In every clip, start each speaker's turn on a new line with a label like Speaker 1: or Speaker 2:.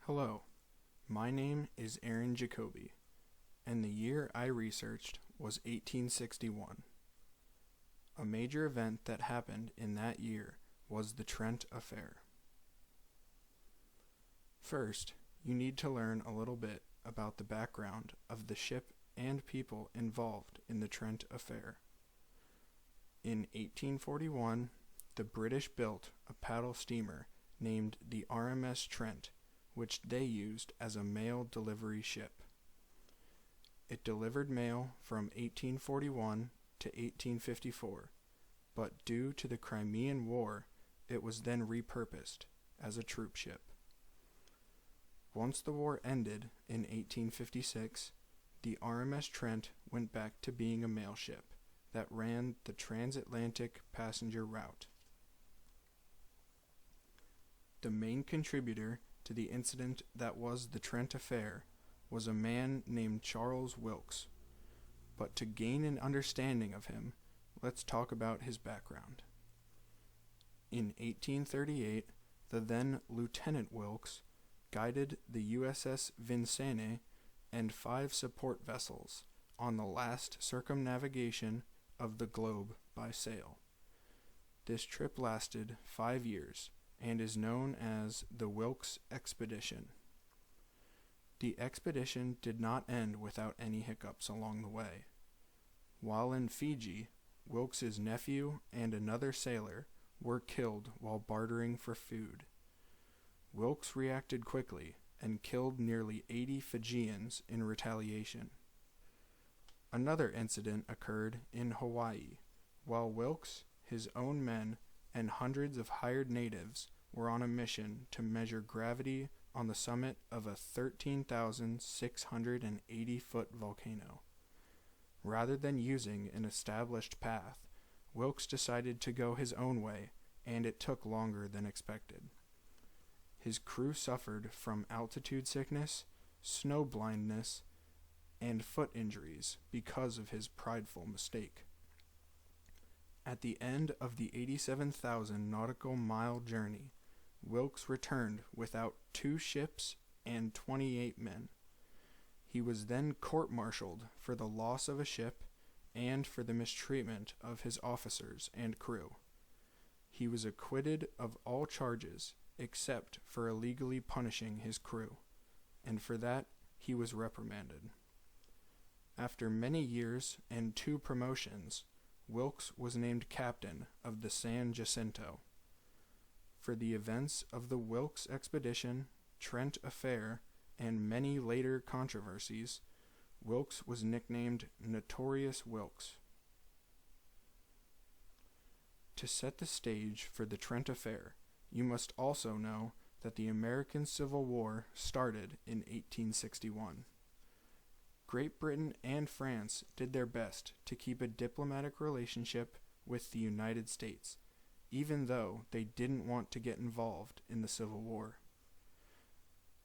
Speaker 1: Hello, my name is Aaron Jacoby, and the year I researched was 1861. A major event that happened in that year was the Trent Affair. First, you need to learn a little bit about the background of the ship and people involved in the Trent Affair. In 1841, the British built a paddle steamer named the RMS Trent, which they used as a mail delivery ship. It delivered mail from 1841 to 1854, but due to the Crimean War, it was then repurposed as a troop ship. Once the war ended in 1856, the RMS Trent went back to being a mail ship that ran the transatlantic passenger route. The main contributor to the incident that was the Trent Affair was a man named Charles Wilkes. But to gain an understanding of him, let's talk about his background. In 1838, the then Lieutenant Wilkes guided the USS Vincennes and 5 support vessels on the last circumnavigation of the globe by sail. This trip lasted 5 years and is known as the Wilkes Expedition. The expedition did not end without any hiccups along the way. While in Fiji, Wilkes's nephew and another sailor were killed while bartering for food. Wilkes reacted quickly and killed nearly 80 Fijians in retaliation. Another incident occurred in Hawaii, while Wilkes, his own men, and hundreds of hired natives were on a mission to measure gravity on the summit of a 13,680-foot volcano. Rather than using an established path, Wilkes decided to go his own way, and it took longer than expected. His crew suffered from altitude sickness, snow blindness, and foot injuries because of his prideful mistake. At the end of the 87,000 nautical mile journey, Wilkes returned without 2 ships and 28 men. He was then court-martialed for the loss of a ship and for the mistreatment of his officers and crew. He was acquitted of all charges except for illegally punishing his crew, and for that he was reprimanded. After many years and 2 promotions, Wilkes was named captain of the San Jacinto. For the events of the Wilkes Expedition, Trent Affair, and many later controversies, Wilkes was nicknamed Notorious Wilkes. To set the stage for the Trent Affair, you must also know that the American Civil War started in 1861. Great Britain and France did their best to keep a diplomatic relationship with the United States, even though they didn't want to get involved in the Civil War.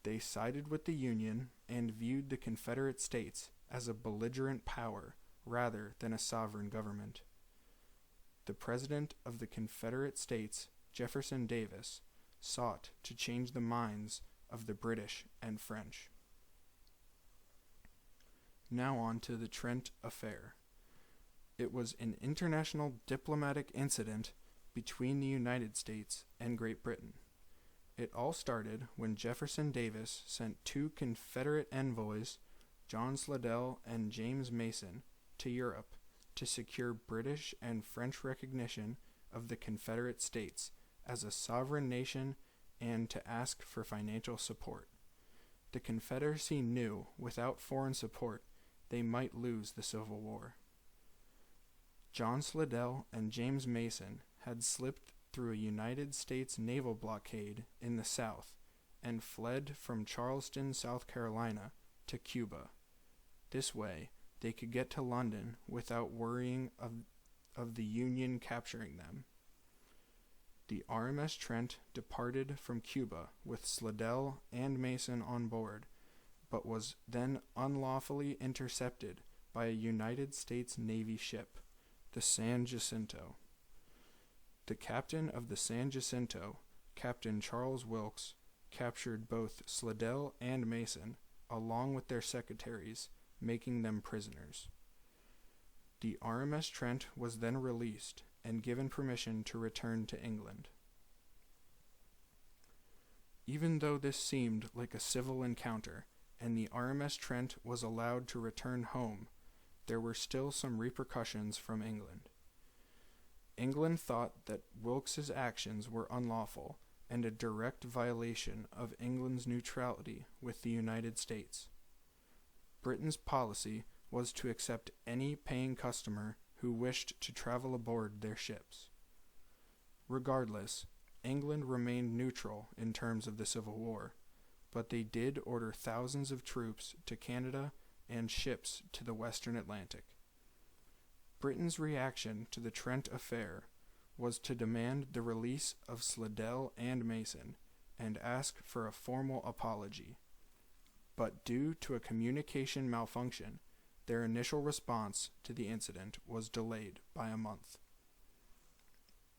Speaker 1: They sided with the Union and viewed the Confederate States as a belligerent power rather than a sovereign government. The President of the Confederate States, Jefferson Davis, sought to change the minds of the British and French. Now on to the Trent Affair. It was an international diplomatic incident between the United States and Great Britain. It all started when Jefferson Davis sent 2 Confederate envoys, John Slidell and James Mason, to Europe to secure British and French recognition of the Confederate States as a sovereign nation and to ask for financial support. The Confederacy knew without foreign support they might lose the Civil War. John Slidell and James Mason had slipped through a United States naval blockade in the South and fled from Charleston, South Carolina, to Cuba. This way, they could get to London without worrying of the Union capturing them. The RMS Trent departed from Cuba with Slidell and Mason on board, but was then unlawfully intercepted by a United States Navy ship, the San Jacinto. The captain of the San Jacinto, Captain Charles Wilkes, captured both Slidell and Mason, along with their secretaries, making them prisoners. The RMS Trent was then released and given permission to return to England. Even though this seemed like a civil encounter, and the RMS Trent was allowed to return home, there were still some repercussions from England. England thought that Wilkes's actions were unlawful and a direct violation of England's neutrality with the United States. Britain's policy was to accept any paying customer who wished to travel aboard their ships. Regardless, England remained neutral in terms of the Civil War, but they did order thousands of troops to Canada and ships to the Western Atlantic. Britain's reaction to the Trent affair was to demand the release of Slidell and Mason and ask for a formal apology. But due to a communication malfunction, their initial response to the incident was delayed by a month.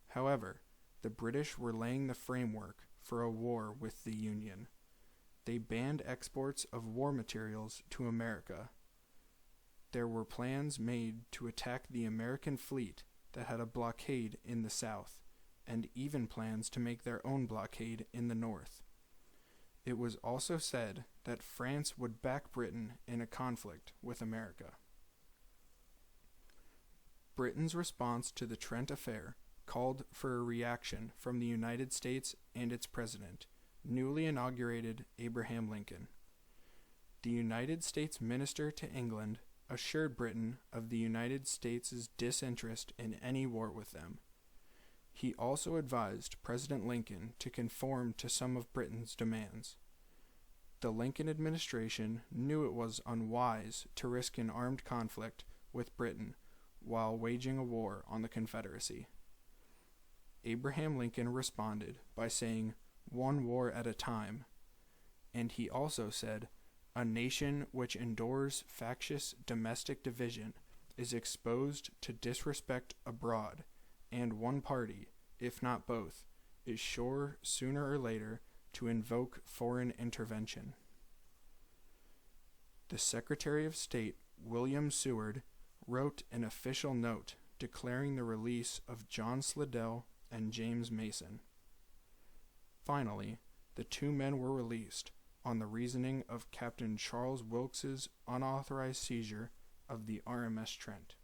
Speaker 1: However, the British were laying the framework for a war with the Union. They banned exports of war materials to America. There were plans made to attack the American fleet that had a blockade in the South, and even plans to make their own blockade in the North. It was also said that France would back Britain in a conflict with America. Britain's response to the Trent affair called for a reaction from the United States and its president, newly inaugurated Abraham Lincoln. The United States minister to England assured Britain of the United States' disinterest in any war with them. He also advised President Lincoln to conform to some of Britain's demands. The Lincoln administration knew it was unwise to risk an armed conflict with Britain while waging a war on the Confederacy. Abraham Lincoln responded by saying, "One war at a time," and he also said, "A nation which endures factious domestic division is exposed to disrespect abroad, and one party, if not both, is sure sooner or later to invoke foreign intervention." The Secretary of State, William Seward, wrote an official note declaring the release of John Slidell and James Mason. Finally, the two men were released on the reasoning of Captain Charles Wilkes's unauthorized seizure of the RMS Trent.